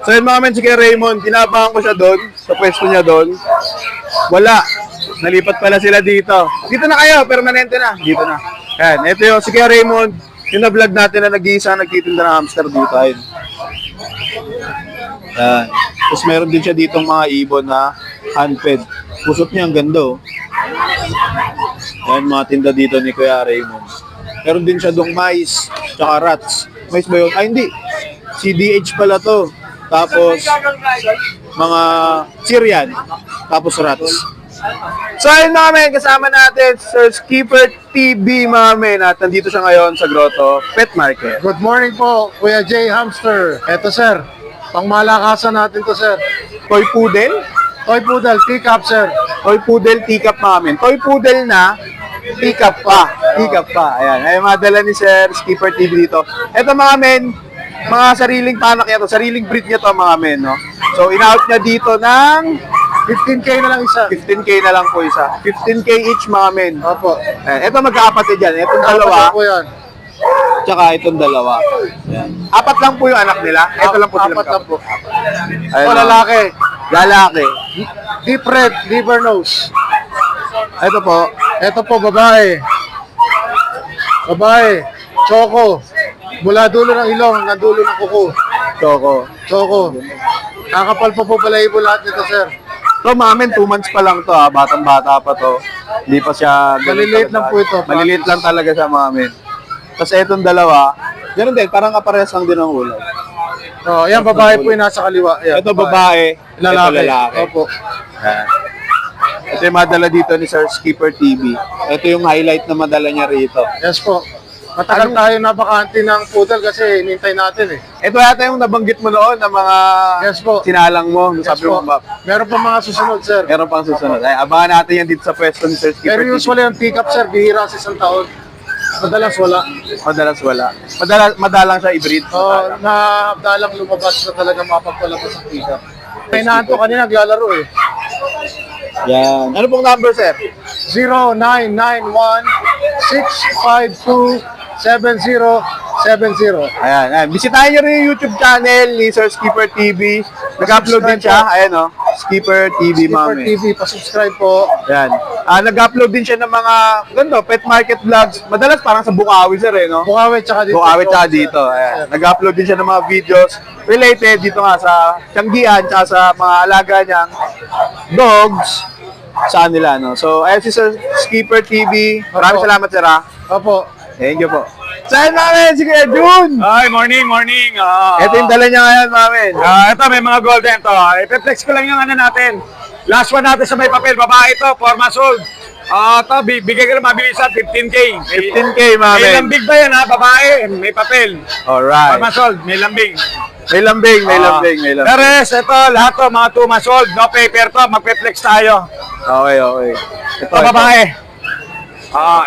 So yun mga men, si Kuya Raymond, tinapakan ko siya doon, sa pwesto niya doon. Wala. Nalipat pala sila dito. Dito na kayo, permanente na. Dito na. Ayan, ito yung si Kuya Raymond, yung na-vlog natin na nag-iisa nagtitinda ng hamster dito. Ayun. Ayan. Tapos meron din siya ditong mga ibon na handfed. Pusot niya ang ganda oh. Ayan mga tinda dito ni Kuya Raymond. Meron din siya dong mais, tsaka rats. Mais ba yun? Ay hindi. CDH pala to. Tapos mga Syrian. Tapos rats. So ayun mga men, kasama natin Sir Skipper TV mga men. At nandito siya ngayon sa Grotto Pet Market. Good morning po, Kuya J. Hamster. Eto sir, pangmalakasan natin to sir. Toy Poodle? Toy Poodle, teacup sir. Toy Poodle, teacup mga men. Toy Poodle na, teacup pa. Teacup pa. Ayan. Ay madala ni Sir Skipper TV dito. Ito mga men, mga sariling panak niya to. Sariling breed niya to mga men. No? So in-out niya dito ng 15K na lang isa. 15K na lang po isa. 15K each mga men. Opo. Ayan. Ito magkakapatid yan. Itong Apat dalawa, na po yan. tsaka itong dalawa. Ayan. Apat lang po yung anak nila. Ito lang po sila Apat lang po. Ayan, O lalaki, Lalaki. deep red, liver nose. Ito po. Eto po, babae. Babae, choco. Mula dulo ng ilong hanggang dulo ng kuko. Choco. Choco. Kakapal pa po balahibo lahat nito sir. So, mamin, 2 months pa lang to ha. Batang-bata pa to. Hindi pa siya... ganun Maliliit talaga. lang po ito. Maliliit lang talaga siya, mamin. Tapos etong dalawa, ganun din, parang kaparehas lang din ang ulay. Oh, yan babae po yung nasa kaliwa. Yan, Ito babae, Lalaki. ito lalaki. Opo. Yan. Ito yung madala dito ni Sir Skipper TV. Ito yung highlight na madala niya rito. Yes po. Matagal tayo napaka-anti ng poodle kasi hinintay natin eh. Ito yata yung nabanggit mo noon ng mga Yes po. sinalang mo. Yes Sabi mo, po. Meron pa mga susunod sir. meron pang susunod. Ay, abangan natin yan dito sa pwesto ni Sir Skipper Pero TV. usually ang pick-up sir, bihira sa isang taon. Madalas wala. Madalas wala. Madalang siya i-breed. Oh, na dalang lumabas na talaga mapagpalabas ang pick-up. May naanto kanina naglalaro eh. Yan. Ano pong number, sir? 0991-652-7070. Ayan, ayan. Bisitahin nyo rin yung YouTube channel ni Sir Skipper TV. Nag-upload din siya. Ayan, oh. Skipper TV, Skipper mami. TV, pasubscribe po. Ayan. Nag-upload din siya ng mga, ganda, pet market vlogs. Madalas parang sa Bukawi, sir, eh, no? Bukawi tsaka dito. Bukawi tsaka dito. Ayan. Nag-upload din siya ng mga videos related dito nga sa Tianggian tsaka sa mga alaga niyang dogs sa nila, no? So, ayan si Sir Skipper TV. Maraming Opo. salamat, sir, ha? Opo. Thank you po. Saan namin? Si Kuya Jun! Hi, morning. Ito yung dala niya ngayon, mamin. Ito, may mga golden to. I-flex ko lang yung ano natin. Last one natin sa may papel. Babae ito, 4 months old. Ito, bigay ko na mabilisan, 15K. 15K, May mamin. lambing ba yan ha, babae? May papel. 4 Alright. months old, may lambing. May lambing, may lambing, may lambing. Pero ito, lahat to, mga 2 months old. No paper to, magpe-flex tayo. Okay, okay. Ito, babae.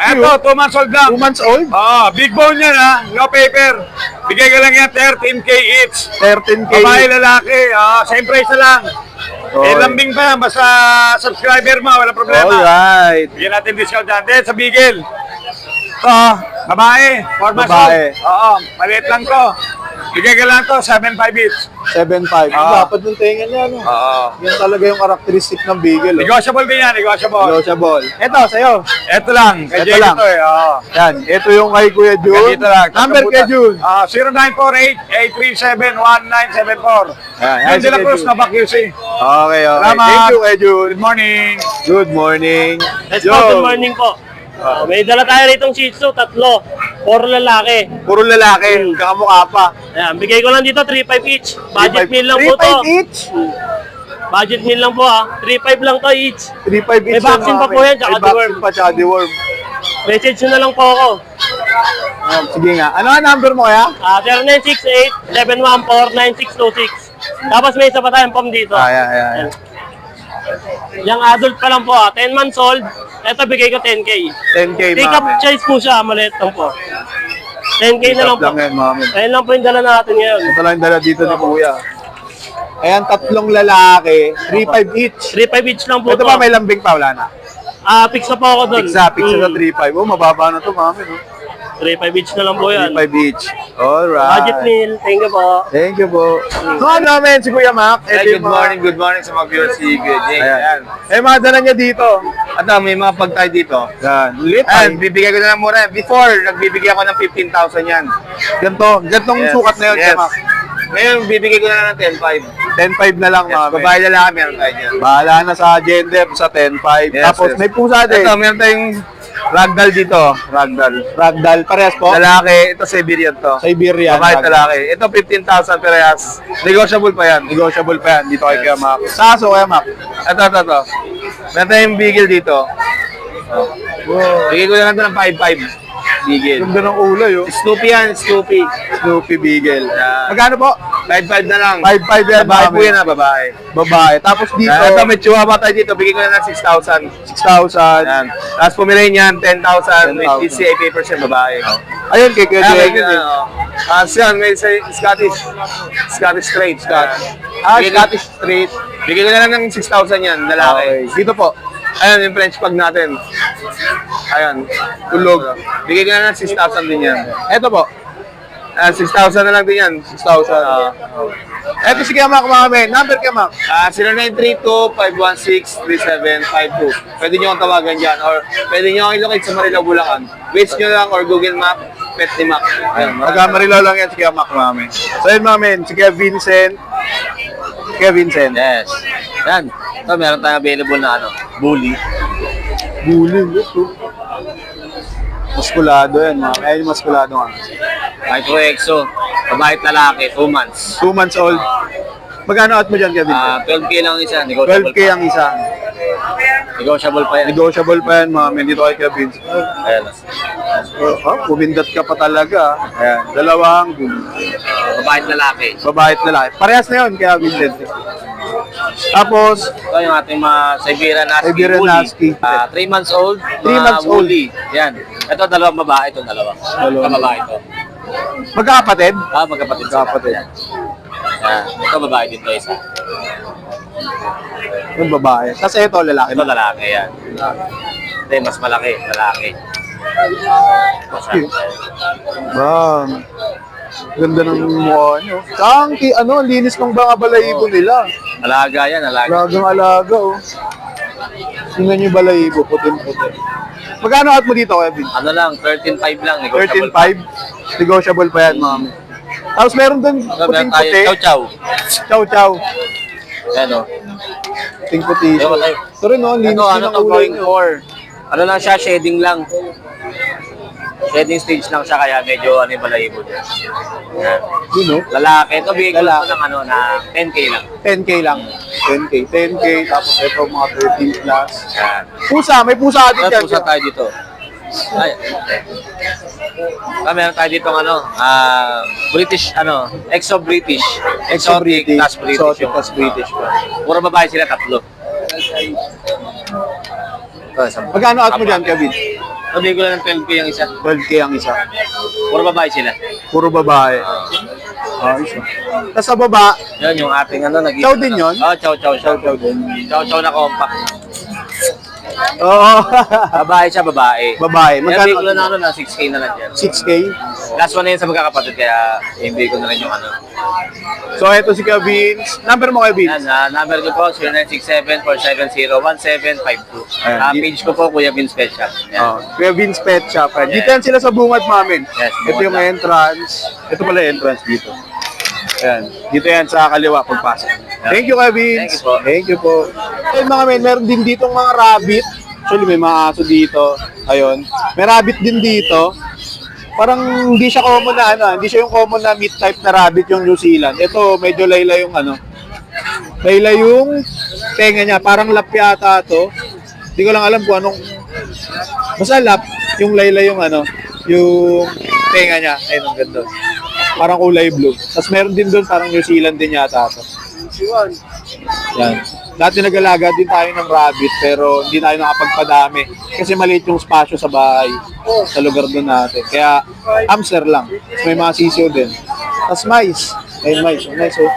Ito, 2 months old lang. 2 months old? Big bone yan ha, no paper. Bigay ko lang yan, 13K each. 13K. Babae, lalaki, same price na lang. Okay. Lambing pa yan, basta subscriber mo, wala problema. Alright. Bigyan natin discount dyan. Then, sa Bigel. Ito, babae, 4 months Babae. old. Maliit lang to. Bigay ka lang to, 7.5 each. 7.5. Ang dapat ng tenga niya, no? Yan talaga yung karakteristik ng Beagle. Oh. Negotiable din yan, negotiable. Negotiable. Ito, sa'yo. Ito lang, kay Ito Jay lang. ito eh. Yan. Ito yung kay Kuya Jun. Ganito lang. Number kay Jun. 0948-837-1974. Ayan, Yan si sila Kuya Cruz Jun. na QC. Okay, okay. Salamat. Thank you, Kuya Jun. Good morning. Good morning. Let's go, good morning po. May dala tayo ritong Shih Tzu, 3. Puro lalaki. Puro lalaki. Kakamukha pa. Ayan, bigay ko lang dito 3.5 each. Budget meal lang po to. 3.5 each? Budget meal lang po 3.5 lang to each. 3.5 each. May vaccine pa po yan, tsaka May vaccine deworm. pa, tsaka deworm. Message nyo na lang po ako. Sige nga. Ano ang number mo kaya? 0968-714-9626. Tapos may isa pa tayong pom dito. Ayan. Yung adult pa lang po 10 months old. Ito bigay ko 10K. 10K, Take up mami. size po siya, maliit lang po. 10K na lang po. Lang yan, mami. Ayun lang po yung dala natin ngayon. Ito lang yung dala dito ni Kuya. Ayan, 3 lalaki. 3.5 each. 3.5 each lang po Ito to. ba may lambing pa? Wala na. Fix na po ako doon. Pizza sa 3.5. Oh, mababa na to, mami. No? 3.5 each na lang po yan. 3.5 each. Alright. Budget meal. Thank you po. Thank you po. Mga namin, si Kuya Mac. Hey, good morning sa mga viewers si Kuya Jay. Ayan. Eh, mga dala niya dito. At may mga pagtay dito. Yan. Lit. Ayan, bibigay ko na lang mura. Before, nagbibigay ako ng 15,000 yan. Gantong Yes, sukat na yun, Kuya yes. Mac. Ngayon, bibigay ko na lang ng 10,500. 10.5 na lang, Yes, mga babae lalaki, meron tayo dyan. Bahala na sa gender sa 10.5. Yes, Tapos yes. may pusa din. Ito, meron tayong ragdoll dito. Ragdoll. Parehas po. Lalaki, ito Siberian to. Siberian. Babae at lalaki. Ito 15,000 parehas. Negotiable pa yan. Negotiable pa yan. Dito kay Kuya Mac. Sa aso, Kuya Mac. Ito. Meron tayong Beagle dito. Bigay ko na lang ito ng 5,500. Beagle. Ganda ng ulo, yun. Snoopy yan, Snoopy. Snoopy Beagle. Yan. Magkano po? 5,500 na lang. 5.5 yan. Babae po mami. yan ha, babae. Babae. Tapos dito, Ito, may chihuahua tayo dito. Bigay ko na ng 6,000. 6,000. Yan. Tapos pumili niyan, 10,000. May 10,000. PCA papers yan, babae. Ayun, kay Kuya Kaya Jay. yan, may Scottish Straight. Scottish Straight. Bigay ko na lang ng 6,000 yan, lalaki. Okay. Dito po. Ayun, yung French pug natin. Ayun, tulog. Bigay ko na ng 6,000 din yan. Ito po. 6,000 na lang din yan. 6,000. Ito si Kuya Mac, mga men. Number Kuya Mac. 0932-516-3752. Pwede nyo akong tawagan dyan or pwede nyo akong ilocate sa Marilao, Bulacan. Waze nyo lang or Google Map, Pet ni Mac. Ayun, Magkamarilaw lang yan si Kuya Mac, mga men. So yun, mga men. Si Kuya Vincent. Kuya Vincent. Yes. Yan. Ito, meron tayong available na bully. Guling. Muskulado yan, mga men. Ayun, muskulado nga. Micro Exo. Babae at lalaki, 2 months. 2 months old. Magkano out mo dyan, Kuya Vincent? 12K lang isa. Negotiable 12K ang isa. Negotiable pa yan. Negotiable pa yan, mga men. Dito kay Kuya Vincent. Ayan. Kumindat ka pa talaga. Ayan. Dalawang Babae at lalaki. babae at lalaki. Parehas na yun, Kuya Vincent. Tapos, Ito yung ating mga Siberian Husky. Siberian Bully. Husky. 3 months old. 3 months old. Bully. Yan. Ito, dalawang babae. Ito, dalawa. Dalawang. Ito, babae ito. magkakapatid? Magkapatid sila. Magkakapatid. Yan. Yan. Ito, babae dito isa. Yung babae. Tapos ito, lalaki. Ito, lalaki. Yan. Ito, yung mas malaki. Lalaki. Bang. Ganda ng mukha nyo. Saan linis ng mga balahibo nila. Alaga yan, alaga. Alagang alaga, oh. Tingnan nyo yung balahibo, putin-putin. Magkano out mo dito, Kevin? Ano lang, 13.5 lang. Negotiable pa. 13.5. Negotiable pa yan, mami. Tapos meron doon Ito, meron tayo. puting-puti. Chow-chow. Chow-chow. Yan o. Puting-puti. Ayun, tayo. Ito rin, no? Linis Ito, din ano ang to, kulay going nyo. for. Ano lang siya, shading lang. Shading stage lang siya, kaya medyo yung balahibo niya. Yan. Yun, no? Lalaki. Ito, bigay ko Lalaki. ito ng na 10K lang. 10K lang. 10K. Tapos ito, mga 13 plus. Yan. Pusa, may pusa ka din Ito, dyan. pusa tayo dito. Ay, meron tayo dito British, Exo-British. Exotic, tas British. Exotic, tas British. Puro babae sila, 3. Ito, isang. Magkano out mo dyan, Kevin? Sabi ko lang ng 12K yung isa. 12K ang isa. Puro babae sila. Puro babae. Ayos. Tapos sa baba, Yan yung ating nag Chow din yun? Oo, chow din. Chow na compact. oo. Babae siya, babae. babae. Magkano? Sabi ko Magkano? lang na 6K na lang yan. 6K. Last one na yun sa magkakapatid, kaya hindi ko na rin yung So, ito si Kevin. Number mo, Kevin. Yan, number ko po, 0967-470-1752. Ayan. Page ko po, Kuya Vince Special. Oh, Kevin's Pet Shop. Yes. Dito yan sila sa bungad, mamin. Yes, Ito yung bungad lang. entrance. Ito pala yung entrance dito. Ayan. Dito yan sa kaliwa pagpasok. Thank you, Kevin. Thank you po. Thank you po. Ayun, mga men, meron din ditong mga rabbit. Actually, may mga aso dito. Ayun. May rabbit din dito. Parang hindi siya common na hindi siya yung common na meat type na rabbit yung New Zealand. Ito, medyo layla yung layla yung tenga niya. Parang lap yata to. Hindi ko lang alam kung anong, basta lap, yung layla yung yung tenga niya. Ayun, ang ganda. Parang kulay blue. Tapos meron din doon, parang New Zealand din yata to. Yan. Dati nag-alaga din tayo ng rabbit pero hindi tayo nakapagpadami kasi maliit yung spasyo sa bahay sa lugar doon natin. Kaya hamster lang. Tapos may mga sisiyo din. Tapos mais. Ayun, mais. Oh, mais, oh.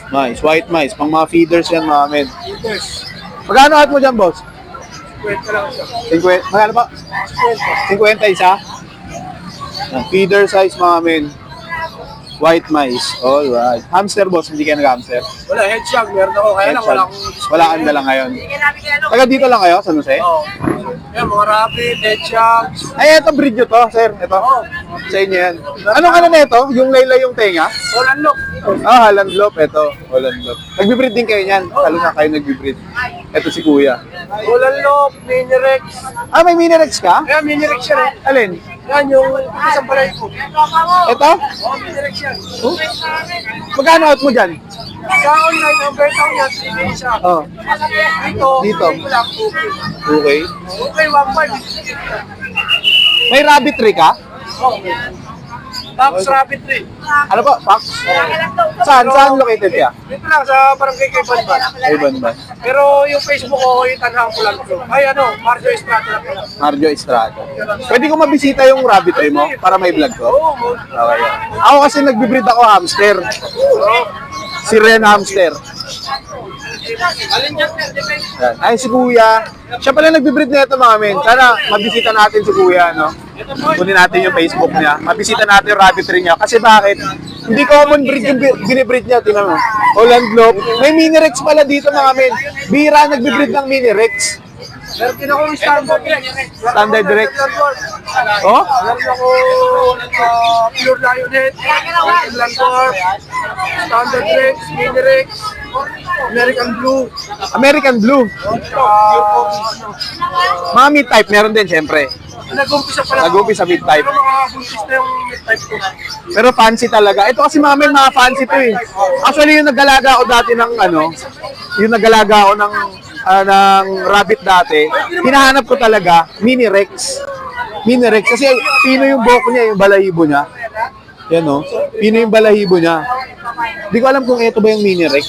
Mais. White mais. Pang mga feeders yan, mga men. Magkano at mo dyan, boss? 50, magkano pa? 50 isa? Feeder size mga men. White mice. Alright. Hamster boss, hindi kayo nag-hamster? Wala, headshot. Meron ako. Kaya lang, wala akong... Wala kang dala ngayon. Taga dito lang kayo, San Jose? Oo. Yan, mga rabbit, headshot. Ay, ito breed nyo to, sir. Ito. Sa inyo yan. Anong ano na ito? Yung layla yung tenga? Holland look. Ah, Holland Loop. Ito, Holland Loop. Nagbe-breed din kayo niyan. Lalo na kayo nagbe-breed. Ito si Kuya. Holland look, mini rex. Ah, may mini Rex ka? Ayan, mini rex yan eh. Alin? Yan, yung isang balay ko. Ito? Oo, mini rex yan. Magkano out mo dyan? Sa online, ang bertang yan, 3 days siya. Oh, Dito, Dito. wala, okay. okay, 1.5. May rabbit tree ka? Oh. Tapos rabbit tree. Ano po? Fox? Saan? Saan located ka? Dito lang sa barangay kay Banban. Ay, Banban. Pero yung Facebook ko, yung tanhang ko lang ito. Ay ano, Marjo Estrada lang pala. Marjo Estrada. Pwede ko mabisita yung rabbit tree mo para may vlog ko? Oo, Okay. Ako kasi nagbe-breed ako hamster. Si Ren Hamster. Yan. Ay, si Kuya. Siya pala nagbe-breed na ito mga men. Sana mabisita natin si Kuya, no? Kunin natin yung Facebook niya. Mabisita natin yung rabbit tree niya. Kasi bakit? Hindi common breed yung binibreed niya. Tingnan mo. Holland Loop. May mini Rex pala dito mga men. Bira nagbe-breed ng mini Rex. meron din ako yung standard Rex. Standard Rex. Oh? Meron ako pure lionhead, Landorf, standard Rex, mini Rex, American Blue. American Blue. Mga meat type, meron din syempre. Nag-umpisa pa lang. Nag-umpisa meat type. Pero mga buntis na yung meat type ko. Pero fancy talaga. Ito kasi mga men, mga fancy to eh. Actually, yung nagalaga ako dati ng ano, yung nagalaga ako ng rabbit dati, hinahanap ko talaga mini Rex. Mini Rex. Kasi pino yung buhok niya, yung balahibo niya. Yan o. Pino yung balahibo niya. Hindi ko alam kung ito ba yung mini Rex.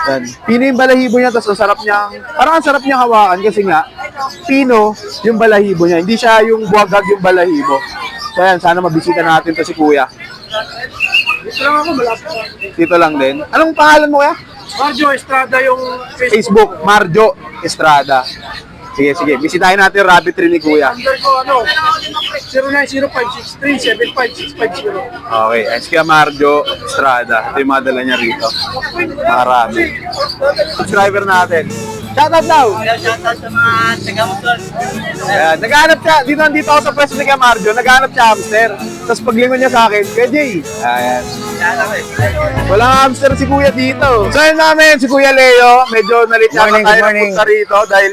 Yan. Pino yung balahibo niya, tapos ang sarap niyang, parang ang sarap niyang hawakan kasi nga, pino yung balahibo niya. Hindi siya yung buwagag yung balahibo. So yan, sana mabisita natin to si Kuya. Dito lang ako, malapit. Dito lang din. Anong pangalan mo, Kuya? Marjo Estrada yung Facebook, Marjo Estrada. Sige, sige. Bisitahin natin yung rabbit tree ni Kuya. Number ko ano, 090563756560. Okay, ayos kaya Marjo Estrada. Ito yung mga dala niya rito. Marami. Subscriber natin. Shoutout daw! Shoutout sa mga taga-Mutol. Ayan, naghahanap siya. Dito ako sa pwesto ni Kuya Marjo. Naghahanap siya hamster. Tapos paglingon niya sa akin, Kuya Jay. Ayan. Walang hamster si Kuya dito. So yun namin, si Kuya Leo. Medyo nalit yata tayo ng punta rito dahil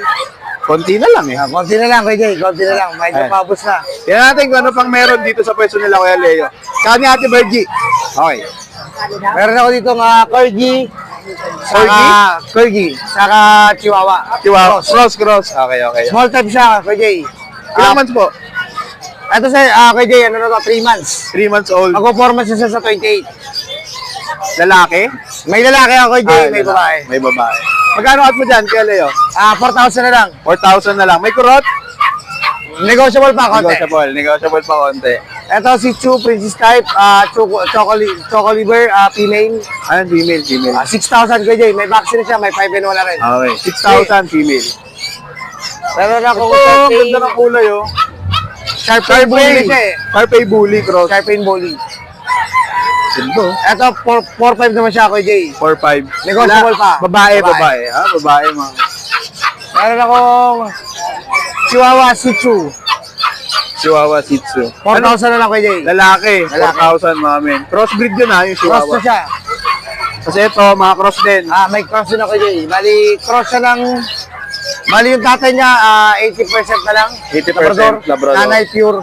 konti na lang eh. Konti na lang, Kuya Jay. Konti na lang. Medyo Ayan. pabos na. Tingnan natin kung ano pang meron dito sa pwesto nila Kuya Leo. Saka ni Ate Virgie. Okay. Meron ako dito ng Corgi. Corgi. Saka Chihuahua. Chihuahua. Cross. Okay. Small type siya, Kuya Jay. Ilang months po? Ito sa, Kuya Jay, ano na to, 3 months. 3 months old. Mag-4 months na siya sa 28. Lalaki? May lalaki ako, Kuya Jay. May lalaki. babae. May babae. Magkano out mo dyan, Kuya Leo? 4,000 na lang. 4,000 na lang. May kurot? Negotiable pa, konti. Negotiable pa konti. Ito si Chu, Princess type, Choco Liver, female. Ano, female? 6,000, Kuya Jay. May vaccine na siya, may 5 and 1 na rin. Okay. 6,000 female. Meron ako Oh, ang ganda ng kulay, oh. Sharpei Bully siya eh. Sharpei Bully cross. Sharpei Bully. Ganda. Ito, 4-5 naman siya, Kuya Jay. 4,500. Negotiable pa. Babae. Babae. Ha? Babae, mga. Meron akong Chihuahua Shih Tzu. Chihuahua Shih Tzu. 4,000 na lang, Kuya Jay. Lalaki. Lalaki. 4,000, mga men. Crossbreed yun, ha, yung Cross Chihuahua. na siya. Kasi ito, mga cross din. May cross din ako, Kuya Jay. Bali, cross siya ng... Bali, yung tatay niya, 80% na lang. 80% Labrador. Nanay pure.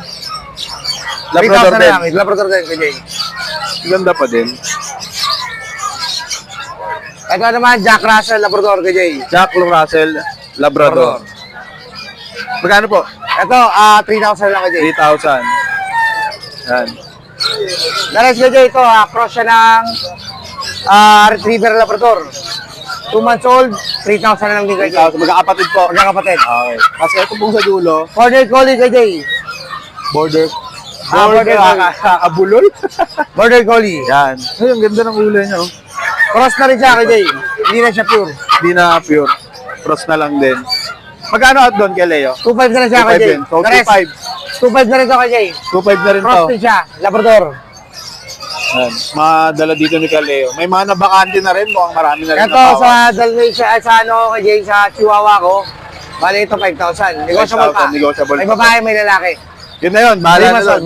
Labrador 3,000 na din. lang. Labrador din, Kuya Jay. Ganda pa din. Ito naman, Jack Russell Labrador, Kuya Jay. Jack Russell Labrador. Magkano po? Ito, 3,000 lang, Kuya Jay. 3,000. Yan. Nares, Kuya Jay, ito, cross siya ng Retriever Labrador. 2 months old, 3,000 na lang din, Kuya Jay. 3,000. Magkakapatid po. Magkakapatid. Okay. Kasi ito pong sa dulo, Border Collie, Kuya Jay. border. Border Collie. Kakabulol. Border Collie. Yan. Ay, ang ganda ng kulay niya, oh. Cross na rin siya, Kuya Jay. Hindi na siya pure. Hindi na pure. Cross na lang din. Magkano out doon kay Leo? 2.5 na rin siya 2.5 kay Jay. din. So, The rest, 2.5. 2.5 na rin to kay Jay. 2.5 na rin to. Frosty siya, Labrador. Ayan, madala dito ni Kaleo. May mga nabakante na rin, mukhang marami na rin Ito sa Dalmatian, sa ano kay Jay, sa Chihuahua ko. Bali ito 5,000. Negotiable pa. 5,000, negotiable May pa. babae, may lalaki. Yun na yun, bahala na doon.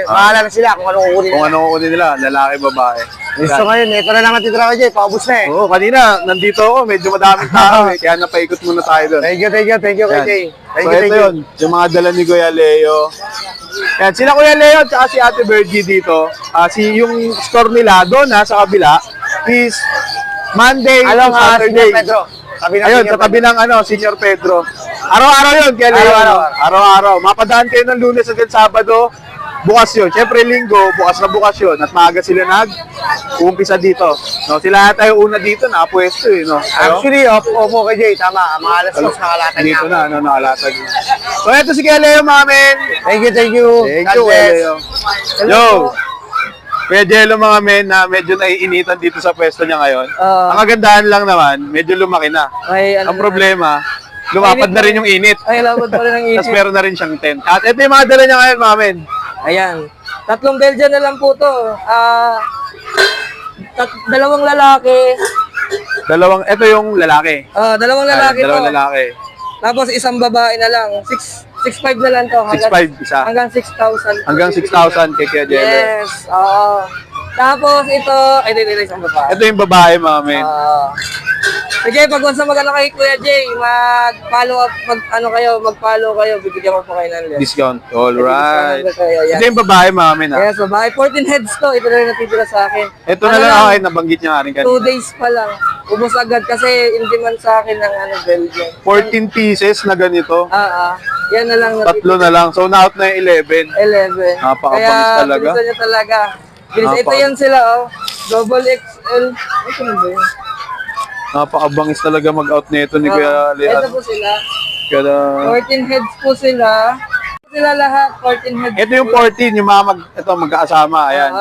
Bahala na sila kung anong kukunin Kung nila. ano kunin nila, lalaki, babae. Gusto ngayon, ito na naman titira kay Jay, paubos na eh. Oo, kanina, nandito ako, medyo madaming tao eh. Kaya napaikot muna tayo doon. Thank you kay Yan. Jay. Thank So, you, ito yun, yung mga dala ni Kuya Leo. Yan, sila Kuya Leo at saka si Ate Virgie dito. Yung store nila doon sa kabila is Monday Alam to nga, Saturday. Senior Pedro. Tabi ng Ayun, Senior sa tabi ng Senior Pedro. Araw-araw yun, Kuya Leo. Araw-araw. Araw-araw. Mapadaan kayo ng Lunes hanggang Sabado. Bukas yun. Siyempre, Linggo, bukas na bukas yun. At maaga sila umpisa dito. No, sila tayo una dito, nakapwesto eh. No? Ayo? Actually, opo kay Jay, tama. Mga alas 2 nakalatag Dito niya. na, nakalatag. So, ito si Kuya Leo, mga men. Thank you. Thank you, Kuya Leo. Yo! Kuya Jello, mga men, na medyo naiinitan dito sa pwesto niya ngayon. Ang kagandahan lang naman, medyo lumaki na. Ang problema, lumapad na rin yung init. Ay, labot pa rin ang Tapos isip. meron na rin siyang tent. At ito yung mga dala niya ngayon, mga men. Ayan. 3 Belgian na lang po to. Dalawang lalaki. Ito yung lalaki. Dalawang lalaki to. Dalawang lalaki. Tapos isang babae na lang. 6'5 na lang to. 6'5 isa. Hanggang 6,000. Hanggang 6,000 kay Kuya Jello. Yes. Oo. Tapos ito, ito isang babae. Ito yung babae, mga men. Sige, pag once na magano kay Kuya Jay, mag-follow up, mag-follow kayo, bibigyan ko po kayo ng list. Discount. Alright. Discount kayo, yan. Ito yung babae, mga men. Yes, babae. 14 heads to. Ito na rin natitira sa akin. Ito na lang ako, nabanggit niya nga rin 2 kanina. days pa lang. Ubos agad kasi in demand sa akin ng Belgian. 14 pieces na ganito. Yan na lang. Tatlo na lang. So, na-out na yung 11. 11. Napakabangis talaga. Bilisan niya talaga. Bilisan. Ito yan sila, oh. Double XL. Ito na ba yun? Napakabangis talaga mag-out nito ni Kuya Leo. Ito po sila. Kaya, 14 heads po sila. Sila lahat, 14 heads. ito yung 14, yung mga magkakasama. Ayan.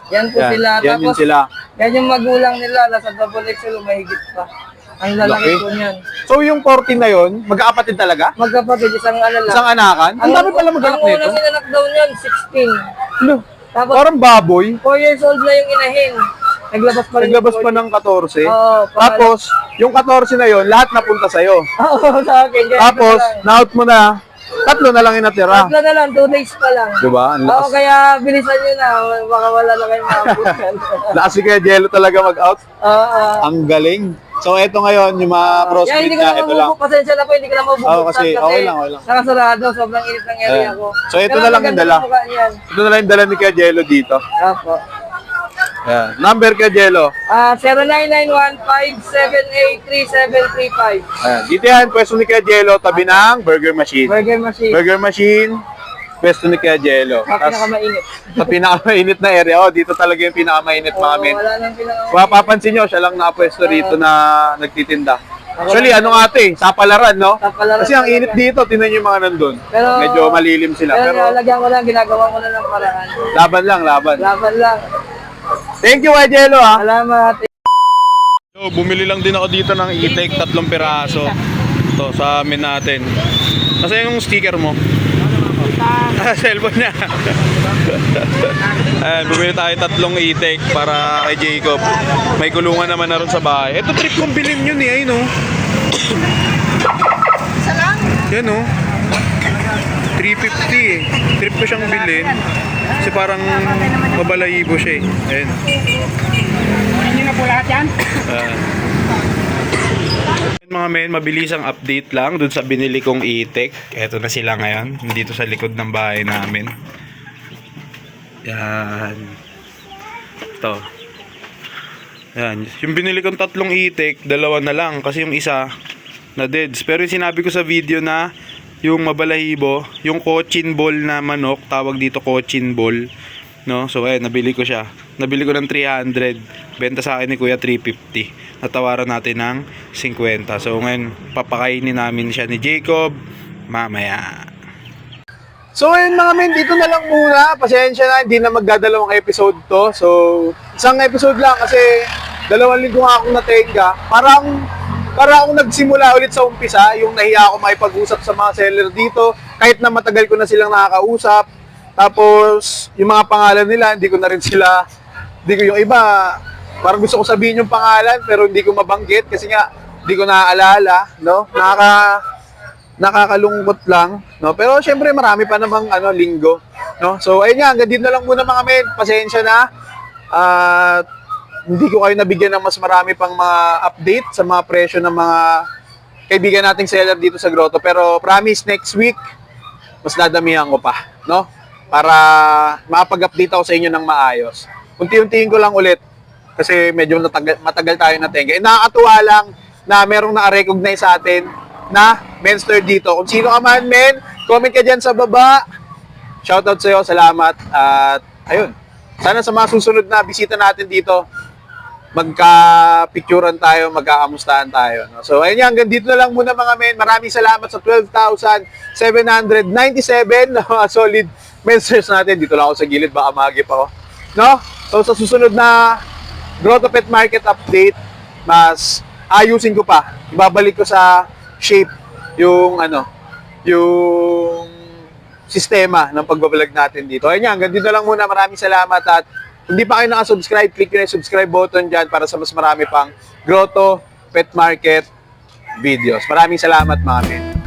Yan po Yan. sila. Yan yun Tapos, sila. yan yung magulang nila. Nasa double XL, mahigit pa. Ang lalaki Laki. po niyan. So, yung 14 na yun, magkakapatid talaga? Magkapatid, isang ano lang. Isang anakan? Ang dami pala mag-anak Ang nito. unang inanak daw niyan, 16. Tapos, Parang baboy. 4 years old na yung inahin. Naglabas pa rin. Naglabas pa ng 14. Oo, Tapos, yung 14 na yun, lahat napunta sa'yo. Oo, sa akin. Ganyan Tapos, na lang. na-out mo na, tatlo na lang yung natira. Tatlo na lang, 2 days pa lang. Diba? Ang Oo, lakas. kaya bilisan nyo na. Baka wala na kayo makabutan. Lakas si Kuya Jello talaga mag-out. Oo. Ang galing. So, eto ngayon, yung mga crossbreed hindi ko na, na ito lang. mabubuk. Pasensya na po, hindi ko na mabubuksan. Oo, kasi okay lang, okay lang. Nakasarado, sobrang init ng area Ayan. ko. So, ito Pero na lang yung maganda dala. mukha niyan. Ito na lang yung dala ni Kuya Jello dito. Opo. Ayan. Number Kuya Jello. 0991-578-3735. Ayan. Dito yan, pwesto ni Kuya Jello, tabi ng Burger Machine. Burger machine. Burger Machine, pwesto ni Kuya Jello. Pinakamainit. Sa pinakamainit na area, dito talaga yung pinakamainit, mga men. Wala nang pinakamainit. Kung mapapansin nyo, siya lang nakapwesto rito na nagtitinda. Actually, ano nga ito sapalaran, no? Sapalaran Kasi ang talaga. init dito, tinan yung mga nandun. Pero- Medyo malilim sila. Pero Pero nilalagyan ko lang, ginagawa ko na ng paraan. laban lang, laban. Laban lang. Thank you, Kuya Jello, ha? Salamat. So, bumili lang din ako dito ng e-take 3 piraso. Ito, sa amin natin. Kasi yung sticker mo. Cellphone niya. Ayan, bumili tayo 3 e-take para kay Jacob. May kulungan naman na ron sa bahay. Ito, trip kong bilhin yun eh. Ayun, oh. Isa lang? Yan, oh. 350 eh. Trip ko siyang bilhin. Kasi parang mabalayibo siya eh. Ayun. Hindi na po lahat yan? Mga men, mabilisang update lang dun sa binili kong e-tech. Eto na sila ngayon, dito sa likod ng bahay namin. Yan. Ito. Yan. Yung binili kong 3 e-tech, 2 na lang kasi yung isa na deads. Pero yung sinabi ko sa video na yung mabalahibo, yung cochin ball na manok, tawag dito cochin ball. No? So ayun, nabili ko siya. Nabili ko ng 300. Benta sa akin ni Kuya 350. Natawaran natin ng 50. So ngayon, papakainin namin siya ni Jacob mamaya. So ayun mga men, dito na lang muna. Pasensya na, hindi na magdadalawang episode to. So, isang episode lang kasi 2 linggo nga akong natenga. Parang para akong nagsimula ulit sa umpisa, yung nahiya ako makipag-usap sa mga seller dito, kahit na matagal ko na silang nakakausap. Tapos, yung mga pangalan nila, hindi ko na rin sila, hindi ko yung iba, parang gusto ko sabihin yung pangalan, pero hindi ko mabanggit kasi nga, hindi ko naaalala, no? Nakakalungkot lang, no? Pero syempre marami pa namang linggo, no? So ayun nga, hanggang dito na lang muna mga men. Pasensya na. At hindi ko kayo nabigyan ng mas marami pang mga update sa mga presyo ng mga kaibigan nating seller dito sa Grotto. Pero promise next week mas dadamihan ko pa, no? Para makapag-update ako sa inyo ng maayos. Unti-untiin ko lang ulit kasi medyo matagal tayo natenga. Nakakatuwa lang na merong na-recognize sa atin na Menster dito. Kung sino ka man, men, comment ka dyan sa baba. Shoutout sa'yo, salamat. At ayun, sana sa mga susunod na bisita natin dito, magka-picturean tayo, magkakamustahan tayo. No? So ayun yan, hanggang dito na lang muna mga men. Maraming salamat sa 12,797 na mga solid Mensters natin. Dito lang ako sa gilid, baka magip ako. No? So sa susunod na Grotto Pet Market update, mas ayusin ko pa. Ibabalik ko sa shape yung yung sistema ng pagbablog natin dito. Ayun yan, hanggang dito lang muna. Maraming salamat at kung di pa kayo nakasubscribe, click nyo yung subscribe button dyan para sa mas marami pang Grotto Pet Market videos. Maraming salamat mga men.